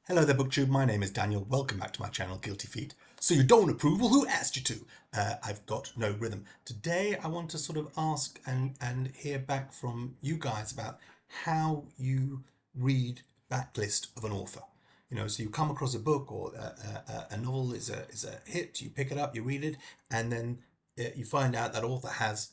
Hello there, BookTube. My name is Daniel. Welcome back to my channel, Guilty Feet. So you don't approve? Well, who asked you to? I've got no rhythm. Today, I want to sort of ask and hear back from you guys about how you read backlist of an author. So you come across a book or a novel is a hit. You pick it up, you read it, and then you find out that author has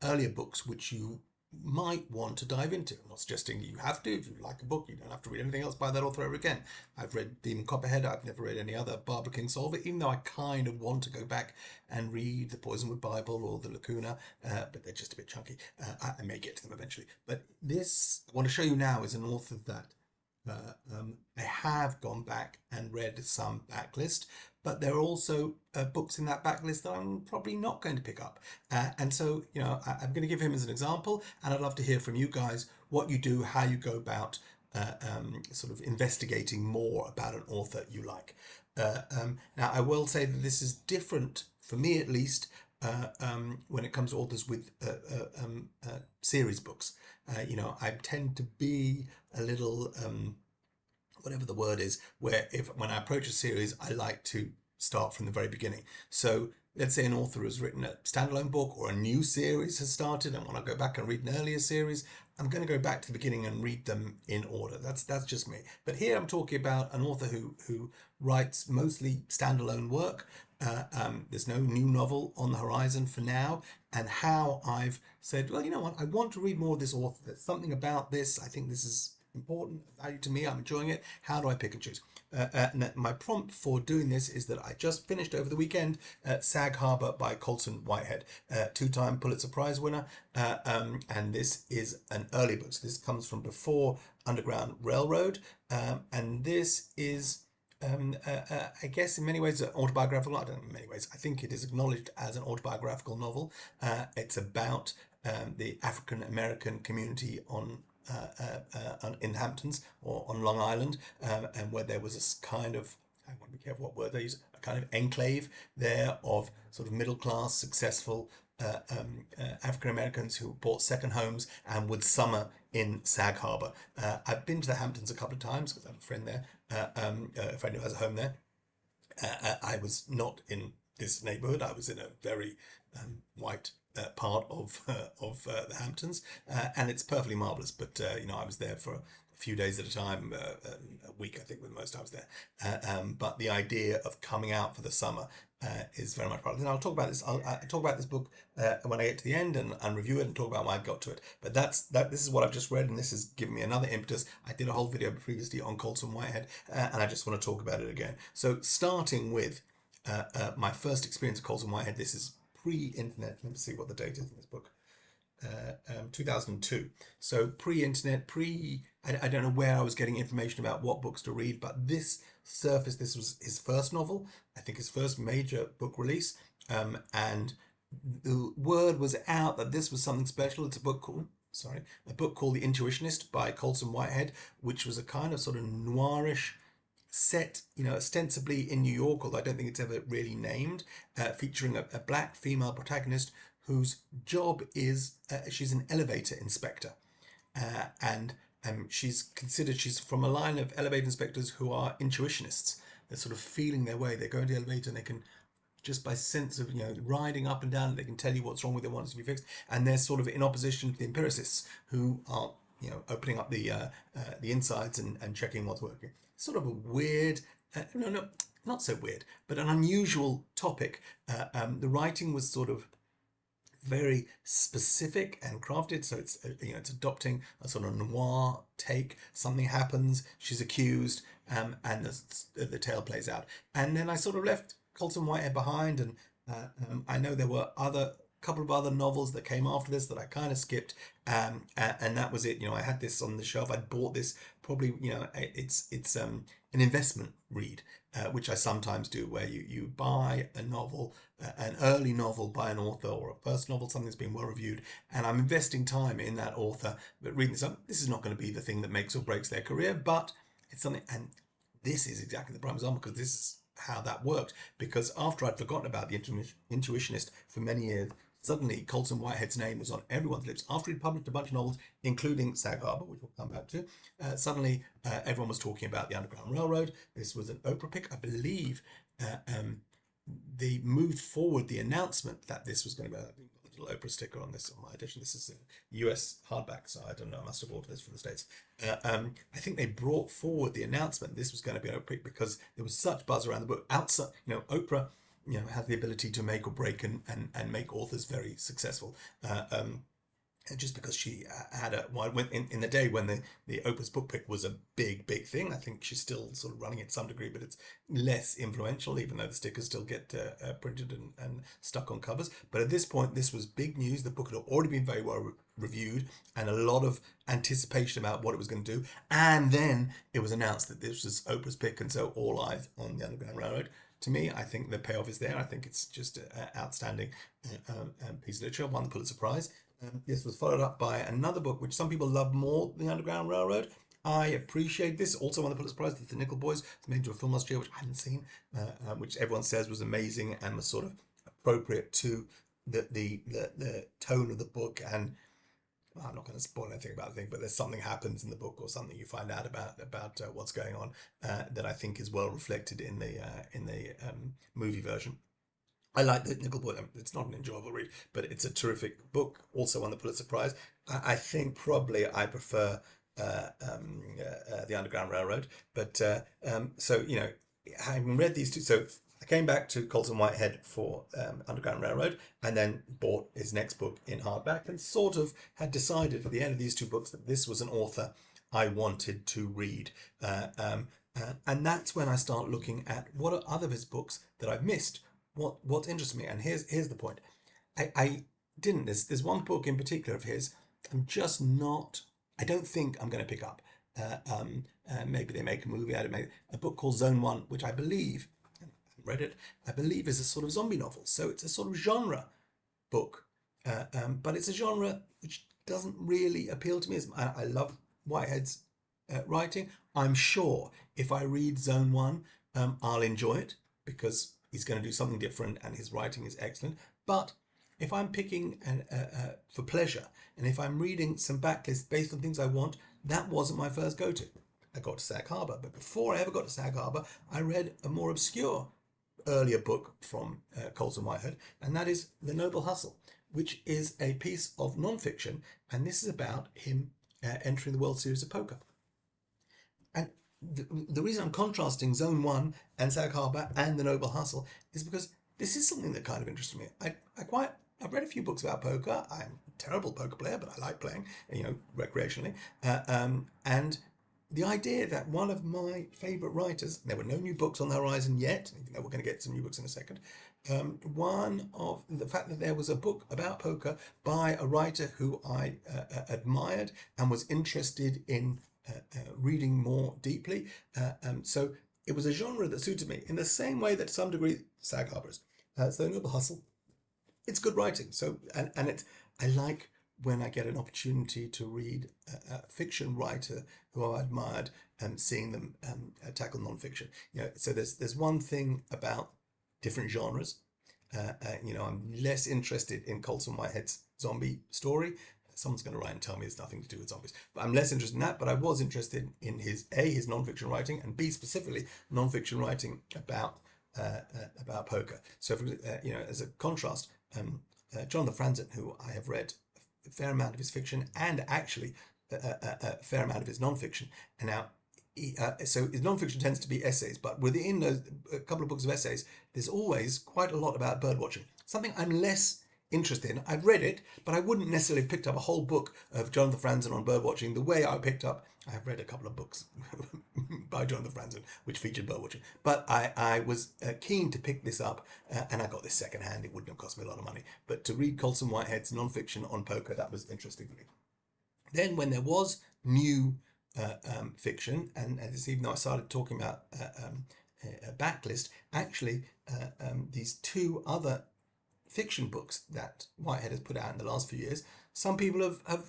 earlier books which you might want to dive into. I'm not suggesting you have to. If you like a book, you don't have to read anything else by that author ever again. I've read Demon Copperhead. I've never read any other Barbara Kingsolver, even though I kind of want to go back and read the Poisonwood Bible or the Lacuna, but they're just a bit chunky. I may get to them eventually. But this, I want to show you now, is an author that I have gone back and read some backlist, but there are also books in that backlist that I'm probably not going to pick up. And so, I'm going to give him as an example, and I'd love to hear from you guys what you do, how you go about sort of investigating more about an author you like. Now, I will say that this is different, for me at least, when it comes to authors with series books. I tend to be a little, whatever the word is, where when I approach a series, I like to start from the very beginning. So let's say an author has written a standalone book or a new series has started, and when I go back and read an earlier series, I'm going to go back to the beginning and read them in order. That's just me. But here I'm talking about an author who writes mostly standalone work. There's no new novel on the horizon for now, and how I've said, well, you know what, I want to read more of this author. There's something about this. I think this is important value to me. I'm enjoying it. How do I pick and choose? And my prompt for doing this is that I just finished over the weekend Sag Harbor by Colson Whitehead, two-time Pulitzer Prize winner, and this is an early book. So this comes from before Underground Railroad, and this is I guess in many ways an autobiographical. I don't know in many ways. I think it is acknowledged as an autobiographical novel. It's about the African American community in Hamptons or on Long Island, and where there was this kind of, I want to be careful what word they use, a kind of enclave there of sort of middle class, successful African Americans who bought second homes and would summer in Sag Harbor. I've been to the Hamptons a couple of times because I have a friend there, a friend who has a home there. I was not in this neighborhood. I was in a very white part of the Hamptons, and it's perfectly marvelous. But I was there for a few days at a time, a week I think with most I was there. But the idea of coming out for the summer is very much part of it. And I'll talk about this. I'll talk about this book when I get to the end and review it and talk about why I got to it. But this is what I've just read, and this has given me another impetus. I did a whole video previously on Colson Whitehead, and I just want to talk about it again. So starting with my first experience of Colson Whitehead, this is pre-internet. Let me see what the date is in this book. 2002. So pre-internet, I don't know where I was getting information about what books to read, but this surfaced. This was his first novel, I think his first major book release, and the word was out that this was something special. It's a book called The Intuitionist by Colson Whitehead, which was a kind of sort of noirish set, ostensibly in New York, although I don't think it's ever really named, featuring a black female protagonist whose job is she's an elevator inspector, and she's from a line of elevator inspectors who are intuitionists. They're sort of feeling their way. They go into the elevator and they can, just by sense of riding up and down, they can tell you what's wrong with it, wants to be fixed. And they're sort of in opposition to the empiricists who are opening up the insides and checking what's working. Sort of a weird, no, not so weird, but an unusual topic. The writing was sort of very specific and crafted, so it's adopting a sort of noir take. Something happens, she's accused, and the tale plays out. And then I sort of left Colson Whitehead behind, and I know there were a couple of other novels that came after this that I kind of skipped, and that was it. I had this on the shelf. I'd bought this probably. It's an investment read, which I sometimes do, where you buy a novel, an early novel by an author, or a first novel, something that's been well reviewed, and I'm investing time in that author. But reading this is not going to be the thing that makes or breaks their career, but it's something. And this is exactly the prime example, because this is how that worked. Because after I'd forgotten about The Intuitionist for many years, Suddenly, Colson Whitehead's name was on everyone's lips after he'd published a bunch of novels, including Sag Harbor, which we'll come back to. Suddenly, everyone was talking about the Underground Railroad. This was an Oprah pick, I believe. They moved forward the announcement that this was going to be a little Oprah sticker on this on my edition. This is a US hardback, so I don't know. I must have ordered this from the States. I think they brought forward the announcement this was going to be an Oprah pick because there was such buzz around the book. Outside, Oprah, has the ability to make or break and make authors very successful. Just because she had in the day when the Oprah's book pick was a big thing. I think she's still sort of running it to some degree, but it's less influential, even though the stickers still get printed and stuck on covers. But at this point, this was big news. The book had already been very well reviewed and a lot of anticipation about what it was going to do. And then it was announced that this was Oprah's pick, and so all eyes on the Underground Railroad. To me, I think the payoff is there. I think it's just an outstanding piece of literature, won the Pulitzer Prize. This was followed up by another book, which some people love more than the Underground Railroad. I appreciate this. Also won the Pulitzer Prize, The Nickel Boys. It's made into a film last year, which I hadn't seen, which everyone says was amazing and was sort of appropriate to the tone of the book. And I'm not going to spoil anything about the thing, but there's something happens in the book or something you find out about what's going on that I think is well reflected in the movie version. I like the Nickel Boy. It's not an enjoyable read, but it's a terrific book. Also won the Pulitzer Prize. I think probably I prefer the Underground Railroad. But so having read these two, so I came back to Colson Whitehead for Underground Railroad, and then bought his next book in hardback, and sort of had decided at the end of these two books that this was an author I wanted to read. And that's when I start looking at what are other of his books that I've missed. What interests me, and here's the point. I didn't. There's one book in particular of his. I don't think I'm going to pick up. Maybe they make a movie out of it. A book called Zone 1, which I believe, I haven't read it, I believe is a sort of zombie novel. So it's a sort of genre book, but it's a genre which doesn't really appeal to me. I love Whitehead's writing. I'm sure if I read Zone 1, I'll enjoy it because he's going to do something different and his writing is excellent. But if I'm picking for pleasure, and if I'm reading some backlists based on things I want, that wasn't my first go-to. I got to Sag Harbor, but before I ever got to Sag Harbor, I read a more obscure earlier book from Colson Whitehead, and that is The Noble Hustle, which is a piece of non-fiction, and this is about him entering the World Series of Poker. And the reason I'm contrasting Zone 1 and Sag Harbor and The Noble Hustle is because this is something that kind of interests me. I've read a few books about poker. I'm a terrible poker player, but I like playing, recreationally. And the idea that one of my favourite writers, there were no new books on the horizon yet, even though we're going to get some new books in a second, the fact that there was a book about poker by a writer who I admired and was interested in reading more deeply. So it was a genre that suited me in the same way that to some degree Sag Harbor's. So The Noble Hustle, it's good writing. So and I like when I get an opportunity to read a fiction writer who I admired and seeing them tackle non-fiction. So there's one thing about different genres. I'm less interested in Colson Whitehead's zombie story. Someone's going to write and tell me it's nothing to do with zombies, but I'm less interested in that. But I was interested in his non-fiction writing, and B, specifically non-fiction writing about poker. So as a contrast, Jonathan Franzen, who I have read a fair amount of his fiction and actually a fair amount of his non-fiction, and now so his non-fiction tends to be essays, but within a couple of books of essays, there's always quite a lot about bird watching. Something I'm less interested in. I've read it, but I wouldn't necessarily have picked up a whole book of Jonathan Franzen on bird watching the way I picked up. I've read a couple of books by Jonathan Franzen which featured bird watching, but I was keen to pick this up, and I got this secondhand. It wouldn't have cost me a lot of money, but to read Colson Whitehead's non-fiction on poker, that was interesting to me. Then when there was new fiction, and this evening I started talking about a backlist, actually these two other fiction books that Whitehead has put out in the last few years, some people have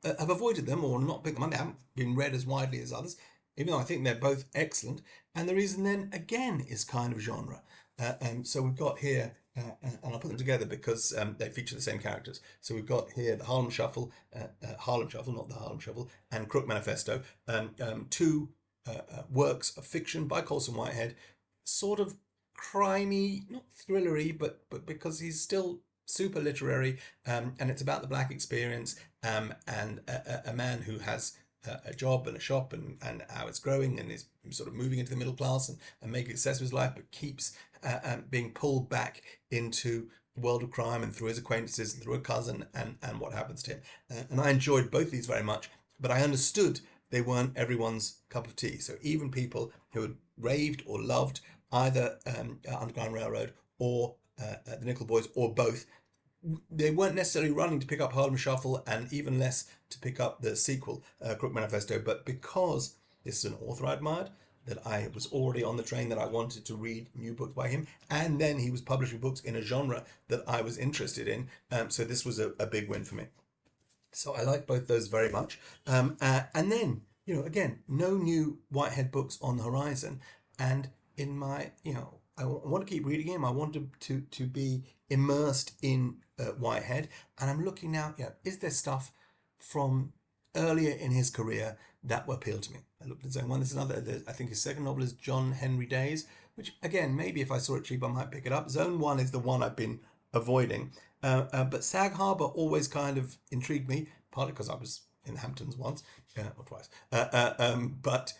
avoided them or not picked them up. They haven't been read as widely as others, even though I think they're both excellent. And the reason then again is kind of genre. So we've got here and I'll put them together because they feature the same characters. So we've got here the Harlem Shuffle, Harlem Shuffle, not the Harlem Shuffle, and Crook Manifesto, two works of fiction by Colson Whitehead, sort of crimey, not thrillery, but because he's still super literary, and it's about the black experience, and a man who has a job and a shop, and how it's growing and is sort of moving into the middle class and making success of his life, but keeps being pulled back into the world of crime and through his acquaintances and through a cousin and what happens to him. And I enjoyed both these very much, but I understood they weren't everyone's cup of tea. So even people who had raved or loved either Underground Railroad or the Nickel Boys or both, they weren't necessarily running to pick up Harlem Shuffle, and even less to pick up the sequel, Crook Manifesto. But because this is an author I admired, that I was already on the train, that I wanted to read new books by him, and then he was publishing books in a genre that I was interested in. So this was a big win for me. So I like both those very much. And then, again, no new Whitehead books on the horizon. And in my, I want to keep reading him. I want to be immersed in Whitehead. And I'm looking now, is there stuff from earlier in his career that will appeal to me? I looked at Zone 1. There's another, I think his second novel is John Henry Days, which, again, maybe if I saw it cheap, I might pick it up. Zone 1 is the one I've been avoiding. But Sag Harbor always kind of intrigued me, partly because I was in the Hamptons once, or twice. But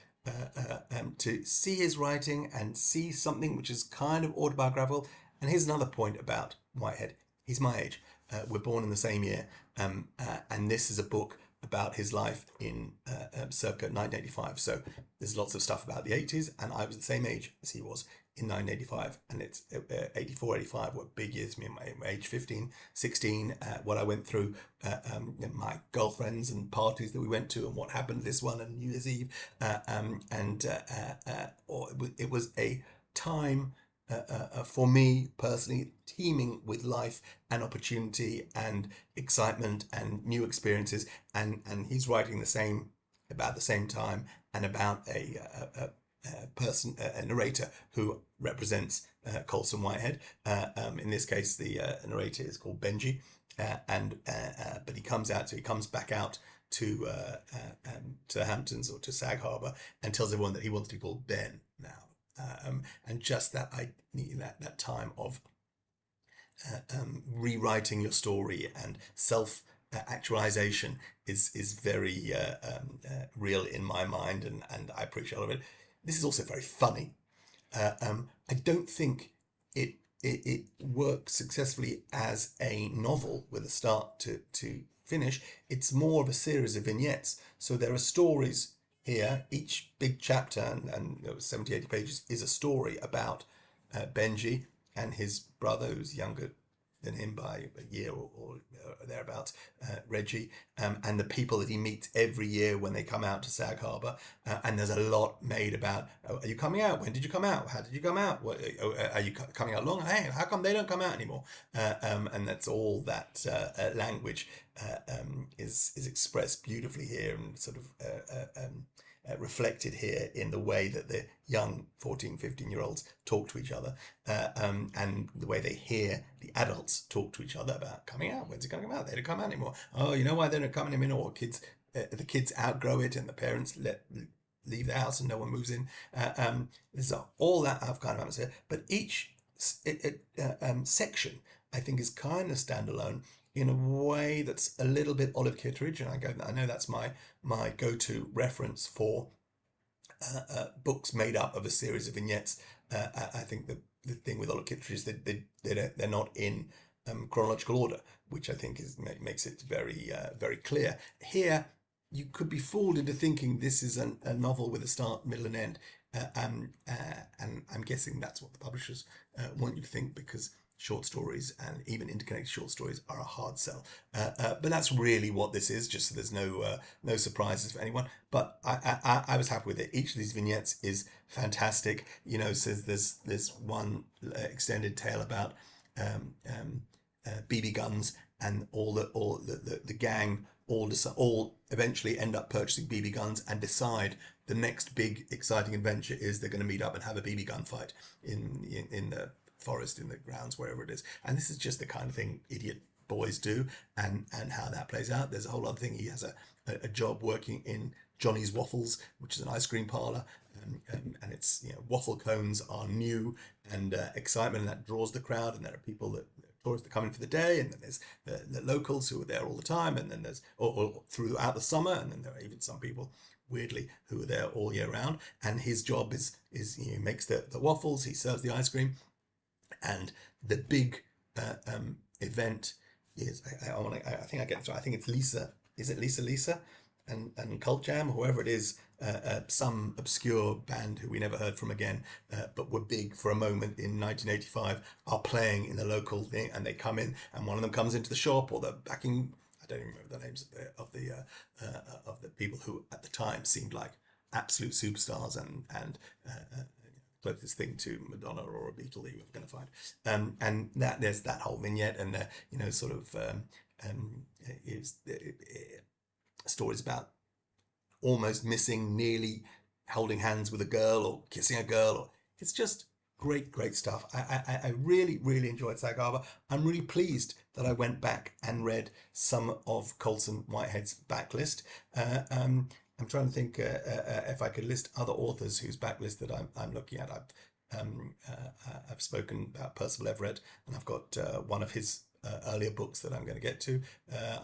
to see his writing and see something which is kind of autobiographical. And here's another point about Whitehead. He's my age. We're born in the same year. And this is a book about his life in circa 1985. So there's lots of stuff about the 80s, and I was the same age as he was in 1985, and it's 84, 85 were big years to me, my age 15, 16, what I went through, my girlfriends and parties that we went to, and what happened this one and New Year's Eve, it was a time for me personally, teeming with life and opportunity and excitement and new experiences. And he's writing about the same time, and about a person, a narrator who represents Colson Whitehead. In this case, the narrator is called Benji, but he comes back out to the Hamptons, or to Sag Harbor, and tells everyone that he wants to be called Ben now. And just that that time of rewriting your story and self actualization is very real in my mind, and I appreciate all of it. This is also very funny. I don't think it works successfully as a novel with a start to finish. It's more of a series of vignettes. So there are stories here. Each big chapter, and 70, 80 pages, is a story about Benji and his brother, who's younger than him by a year or thereabouts, Reggie, and the people that he meets every year when they come out to Sag Harbor. And there's a lot made about, are you coming out? When did you come out? How did you come out? Are you coming out long? Hey, how come they don't come out anymore? And that's all that language is expressed beautifully here, and sort of reflected here in the way that the young 14, 15-year-olds talk to each other, and the way they hear the adults talk to each other about coming out. When's it going to come out? They don't come out anymore. Oh, you know why they're not coming anymore? The kids outgrow it, and the parents leave the house and no one moves in. There's all that kind of atmosphere, but each section, I think, is kind of standalone in a way that's a little bit Olive Kitteridge, and I know that's my go-to reference for books made up of a series of vignettes. I think the thing with Olive Kitteridge is that they're not in chronological order, which I think makes it very very clear. Here, you could be fooled into thinking this is a novel with a start, middle, and end, and I'm guessing that's what the publishers want you to think, because short stories, and even interconnected short stories, are a hard sell. But that's really what this is, just so there's no surprises for anyone. But I was happy with it. Each of these vignettes is fantastic. Says there's one extended tale about BB guns, and all the gang all eventually end up purchasing BB guns and decide the next big exciting adventure is they're going to meet up and have a BB gun fight in the forest in the grounds, wherever it is. And this is just the kind of thing idiot boys do, and how that plays out. There's a whole other thing. He has a job working in Johnny's Waffles, which is an ice cream parlor, and it's, waffle cones are new and excitement, and that draws the crowd. And there are people that tourists that come in for the day, and then there's the locals who are there all the time, and then there's or throughout the summer, and then there are even some people weirdly who are there all year round. And his job is he makes the waffles, he serves the ice cream, and the big event is I think I get it right. I think it's Lisa. Is it Lisa? And Cult Jam, whoever it is, some obscure band who we never heard from again, but were big for a moment in 1985, are playing in the local thing, and they come in, and one of them comes into the shop, or the backing. I don't even remember the names of the people who at the time seemed like absolute superstars and closest thing to Madonna or a Beatle that you were going to find. And that there's that whole vignette, and sort of is stories about almost missing, nearly holding hands with a girl or kissing a girl. Or it's just great stuff. I really enjoyed Sag Harbor. I'm really pleased that I went back and read some of Colson Whitehead's backlist. I'm trying to think if I could list other authors whose backlist that I'm looking at. I've spoken about Percival Everett, and I've got one of his earlier books that I'm going to get to.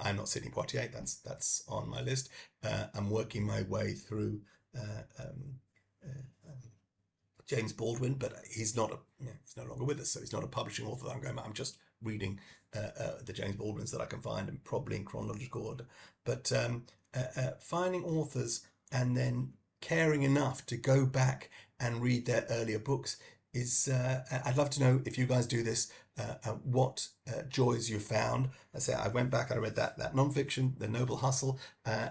I'm Not Sidney Poitier. That's on my list. I'm working my way through James Baldwin, but he's not he's no longer with us, so he's not a publishing author. I'm just reading the James Baldwins that I can find, and probably in chronological order. But finding authors and then caring enough to go back and read their earlier books is, I'd love to know if you guys do this, what joys you found. I say I went back and I read that non-fiction, The Noble Hustle,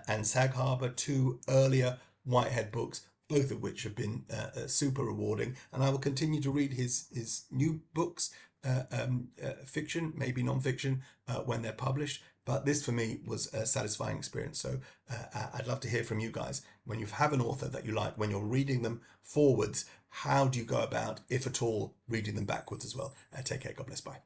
and Sag Harbor, two earlier Whitehead books, both of which have been super rewarding. And I will continue to read his new books, fiction, maybe non-fiction, when they're published. But this for me was a satisfying experience. So I'd love to hear from you guys. When you have an author that you like, when you're reading them forwards, how do you go about, if at all, reading them backwards as well? Take care. God bless. Bye.